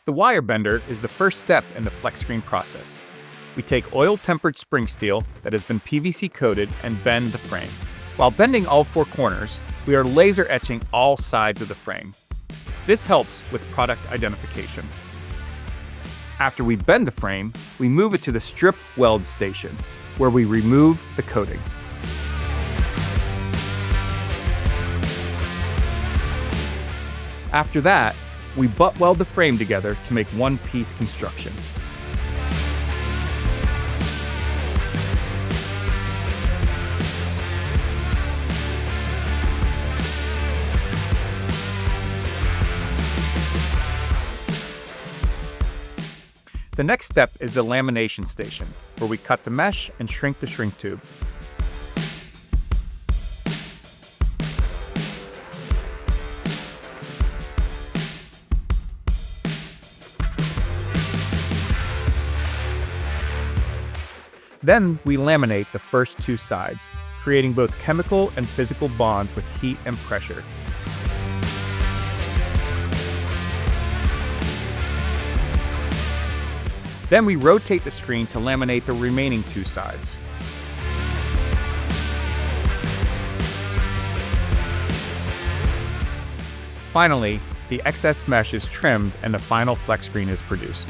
The wire bender is the first step in the FlexScreen process. We take oil-tempered spring steel that has been PVC coated and bend the frame. While bending all four corners, we are laser etching all sides of the frame. This helps with product identification. After we bend the frame, we move it to the strip weld station, where we remove the coating. After that, we butt weld the frame together to make one-piece construction. The next step is the lamination station, where we cut the mesh and shrink the shrink tube. Then we laminate the first two sides, creating both chemical and physical bonds with heat and pressure. Then we rotate the screen to laminate the remaining two sides. Finally, the excess mesh is trimmed and the final FlexScreen is produced.